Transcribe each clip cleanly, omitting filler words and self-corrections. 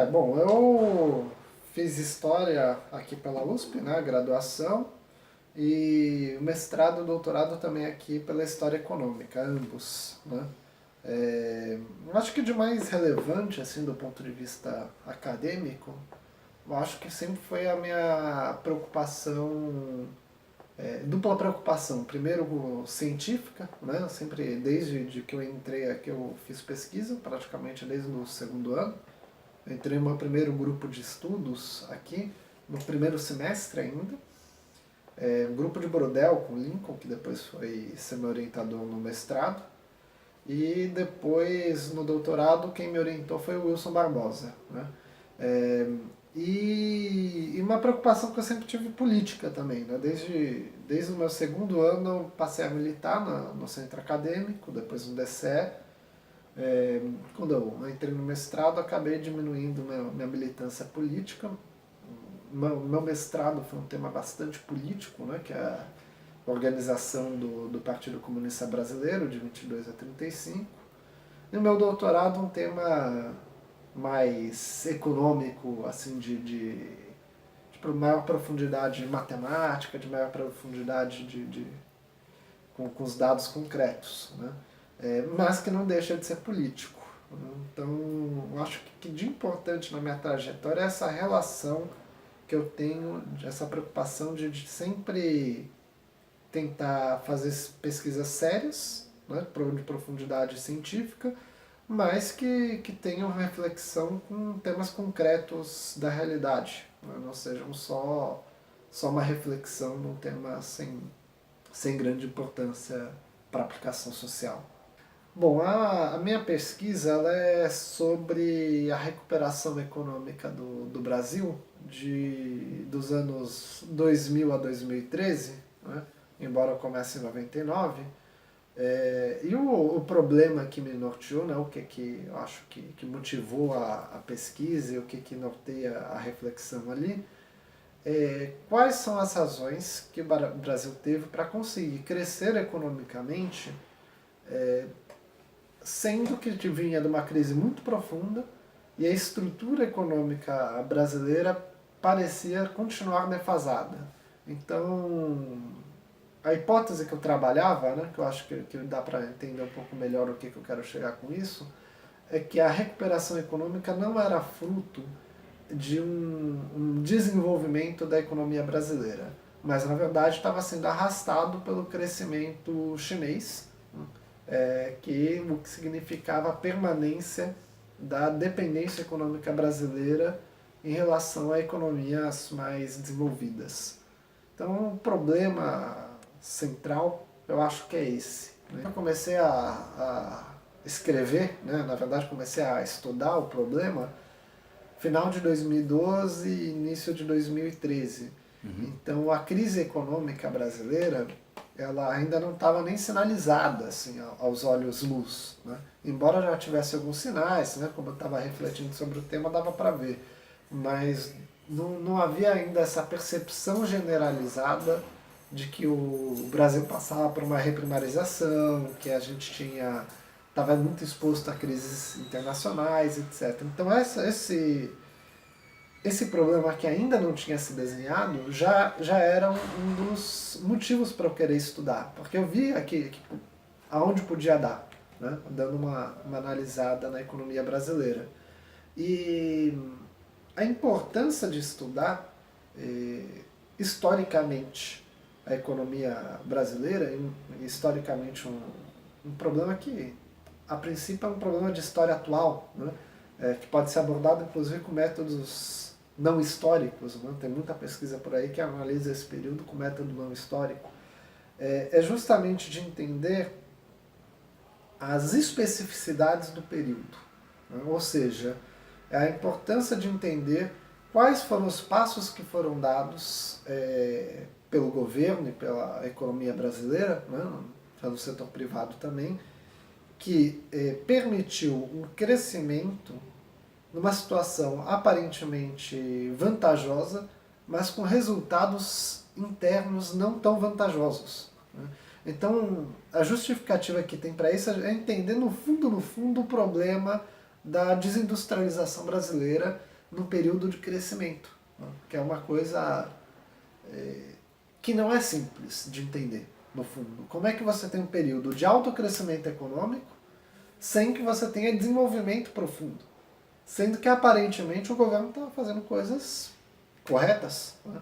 Bom, eu fiz História aqui pela USP, né, graduação, e o mestrado e doutorado também aqui pela História Econômica, ambos, né. Eu acho que de mais relevante, assim, do ponto de vista acadêmico, eu acho que sempre foi a minha preocupação, dupla preocupação. Primeiro, científica, né, sempre desde que eu entrei aqui eu fiz pesquisa, praticamente desde o segundo ano. Eu entrei no meu primeiro grupo de estudos aqui, no primeiro semestre ainda. Um grupo de Brodel com Lincoln, que depois foi ser meu orientador no mestrado. E depois, no doutorado, quem me orientou foi o Wilson Barbosa. Né? É, e uma preocupação que eu sempre tive política também. Né? Desde o meu segundo ano eu passei a militar no centro acadêmico, depois no DCE. Quando eu entrei no mestrado, acabei diminuindo minha militância política. Meu mestrado foi um tema bastante político, né, que é a organização do Partido Comunista Brasileiro, de 22 a 35. E o meu doutorado um tema mais econômico, assim, de maior profundidade matemática, de maior profundidade com os dados concretos, né? Mas que não deixa de ser político. Né? Então, eu acho que de importante na minha trajetória é essa relação que eu tenho, essa preocupação de sempre tentar fazer pesquisas sérias, né, de profundidade científica, mas que tenham reflexão com temas concretos da realidade, né, não sejam só uma reflexão num tema sem grande importância para aplicação social. Bom, a minha pesquisa ela é sobre a recuperação econômica do Brasil dos anos 2000 a 2013, né? Embora eu comece em 99. E o problema que me norteou, né? O que eu acho que motivou a pesquisa e o que norteia a reflexão ali, quais são as razões que o Brasil teve para conseguir crescer economicamente, sendo que vinha de uma crise muito profunda e a estrutura econômica brasileira parecia continuar defasada. Então, a hipótese que eu trabalhava, né, que eu acho que dá para entender um pouco melhor o que eu quero chegar com isso, é que a recuperação econômica não era fruto de um desenvolvimento da economia brasileira, mas na verdade estava sendo arrastado pelo crescimento chinês, o que significava a permanência da dependência econômica brasileira em relação a economias mais desenvolvidas. Então, o problema central, eu acho que é esse. Né? Eu comecei a escrever, né? Na verdade comecei a estudar o problema final de 2012 e início de 2013. Então, a crise econômica brasileira ela ainda não estava nem sinalizada assim, aos olhos luz. Né? Embora já tivesse alguns sinais, né? Como eu estava refletindo sobre o tema, dava para ver. Mas não havia ainda essa percepção generalizada de que o Brasil passava por uma reprimarização, que a gente estava muito exposto a crises internacionais, etc. Então esse problema que ainda não tinha se desenhado já era um dos motivos para eu querer estudar, porque eu vi aqui aonde podia dar, né? Dando uma analisada na economia brasileira. E a importância de estudar historicamente a economia brasileira, historicamente um problema que a princípio é um problema de história atual, né? Que pode ser abordado inclusive com métodos não históricos, né? Tem muita pesquisa por aí que analisa esse período com método não histórico. É justamente de entender as especificidades do período, né? Ou seja, é a importância de entender quais foram os passos que foram dados pelo governo e pela economia brasileira, né? Pelo setor privado também, que permitiu um crescimento numa situação aparentemente vantajosa, mas com resultados internos não tão vantajosos. Né? Então, a justificativa que tem para isso é entender no fundo, o problema da desindustrialização brasileira num período de crescimento, né? Que é uma coisa que não é simples de entender, no fundo. Como é que você tem um período de alto crescimento econômico sem que você tenha desenvolvimento profundo? Sendo que aparentemente o governo estava fazendo coisas corretas, né?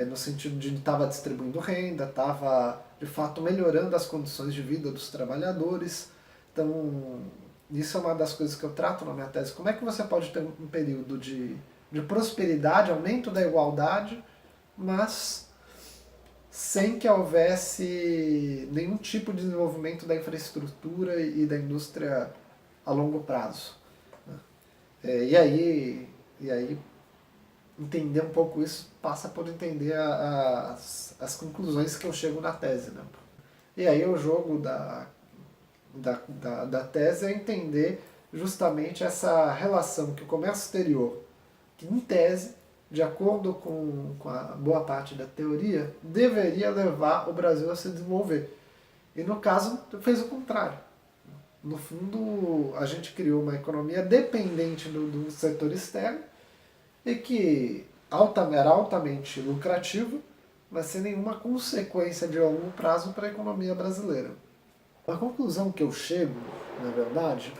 No sentido de estava distribuindo renda, estava de fato melhorando as condições de vida dos trabalhadores. Então, isso é uma das coisas que eu trato na minha tese. Como é que você pode ter um período de prosperidade, aumento da igualdade, mas sem que houvesse nenhum tipo de desenvolvimento da infraestrutura e da indústria a longo prazo, né? E aí entender um pouco isso passa por entender as conclusões que eu chego na tese, né? E aí o jogo da tese é entender justamente essa relação que o comércio exterior, que em tese, de acordo com a boa parte da teoria, deveria levar o Brasil a se desenvolver. E no caso, fez o contrário. No fundo, a gente criou uma economia dependente do setor externo e que era altamente lucrativo, mas sem nenhuma consequência de longo prazo para a economia brasileira. A conclusão que eu chego, na verdade,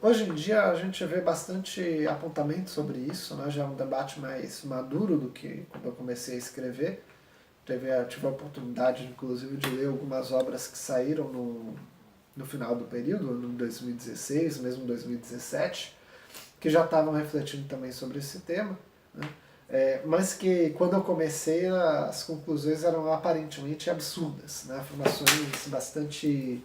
hoje em dia a gente vê bastante apontamento sobre isso, né? Já é um debate mais maduro do que quando eu comecei a escrever. Tive a oportunidade, inclusive, de ler algumas obras que saíram no final do período, no 2016, mesmo 2017, que já estavam refletindo também sobre esse tema, né? Mas que quando eu comecei as conclusões eram aparentemente absurdas, né? Afirmações bastante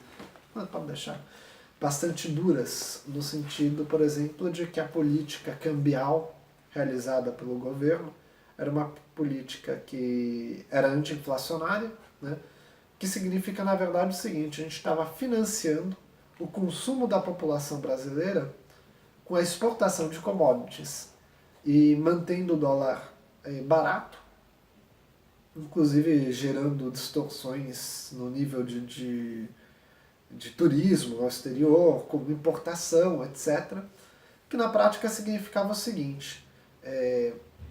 duras, no sentido, por exemplo, de que a política cambial realizada pelo governo era uma política que era anti-inflacionária, né? Que significa, na verdade, o seguinte: a gente estava financiando o consumo da população brasileira com a exportação de commodities e mantendo o dólar barato, inclusive gerando distorções no nível de turismo ao exterior, como importação, etc., que na prática significava o seguinte: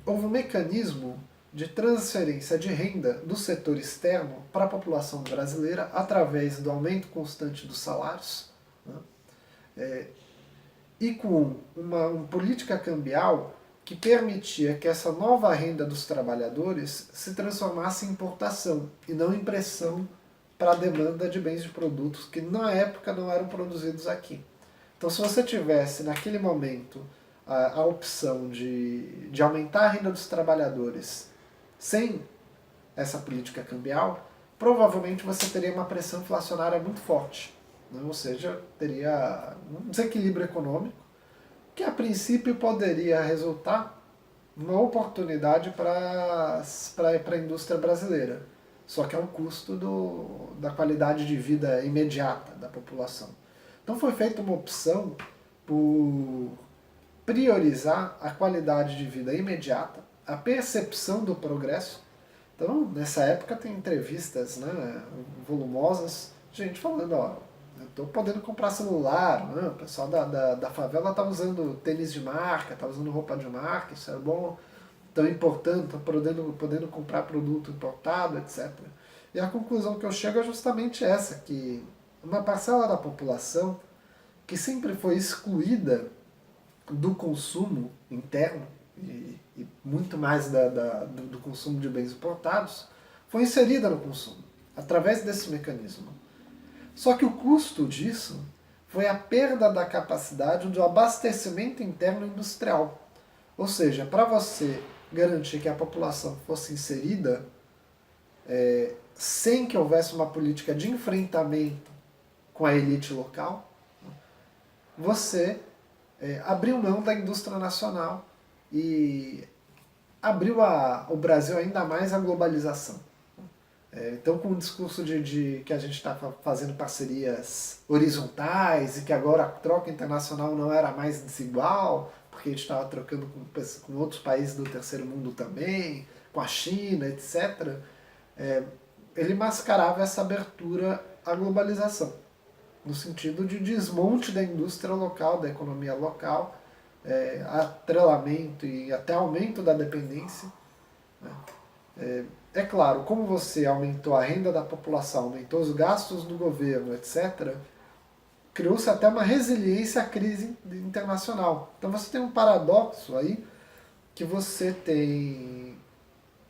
houve um mecanismo de transferência de renda do setor externo para a população brasileira através do aumento constante dos salários, né? E com uma política cambial que permitia que essa nova renda dos trabalhadores se transformasse em importação e não em pressão para a demanda de bens e produtos que na época não eram produzidos aqui. Então, se você tivesse naquele momento a opção de aumentar a renda dos trabalhadores sem essa política cambial, provavelmente você teria uma pressão inflacionária muito forte, né? Ou seja, teria um desequilíbrio econômico que a princípio poderia resultar numa oportunidade para a indústria brasileira, só que é um custo da qualidade de vida imediata da população. Então foi feita uma opção por priorizar a qualidade de vida imediata, a percepção do progresso. Então, nessa época tem entrevistas, né, volumosas, gente falando, ó, eu estou podendo comprar celular, né? O pessoal da favela está usando tênis de marca, está usando roupa de marca, isso é bom, estão importando, estão podendo comprar produto importado, etc. E a conclusão que eu chego é justamente essa, que uma parcela da população que sempre foi excluída do consumo interno e muito mais do consumo de bens importados, foi inserida no consumo, através desse mecanismo. Só que o custo disso foi a perda da capacidade do abastecimento interno industrial. Ou seja, para você garantir que a população fosse inserida sem que houvesse uma política de enfrentamento com a elite local, você abriu mão da indústria nacional e abriu o Brasil ainda mais à globalização. Então, com o discurso de que a gente está fazendo parcerias horizontais e que agora a troca internacional não era mais desigual, porque a gente estava trocando com outros países do terceiro mundo também, com a China, etc., ele mascarava essa abertura à globalização, no sentido de desmonte da indústria local, da economia local, atrelamento e até aumento da dependência. Né? É claro, como você aumentou a renda da população, aumentou os gastos do governo, etc., criou-se até uma resiliência à crise internacional. Então você tem um paradoxo aí, que você tem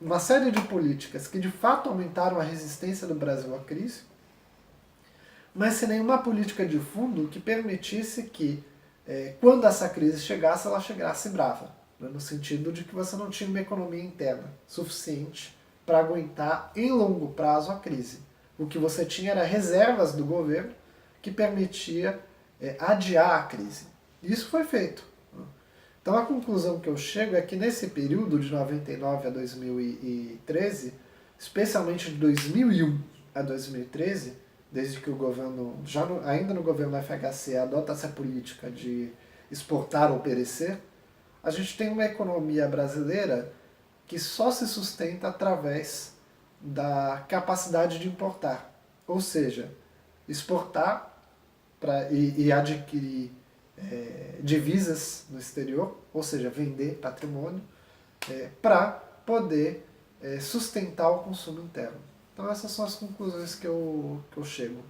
uma série de políticas que de fato aumentaram a resistência do Brasil à crise, mas sem nenhuma política de fundo que permitisse que, quando essa crise chegasse, ela chegasse brava. Né? No sentido de que você não tinha uma economia interna suficiente para aguentar em longo prazo a crise. O que você tinha era reservas do governo que permitia adiar a crise. Isso foi feito. Então a conclusão que eu chego é que nesse período de 99 a 2013, especialmente de 2001 a 2013, desde que o governo, ainda no governo FHC, adota essa política de exportar ou perecer, a gente tem uma economia brasileira que só se sustenta através da capacidade de importar. Ou seja, exportar e adquirir divisas no exterior, ou seja, vender patrimônio, para poder sustentar o consumo interno. Então essas são as conclusões que eu chego.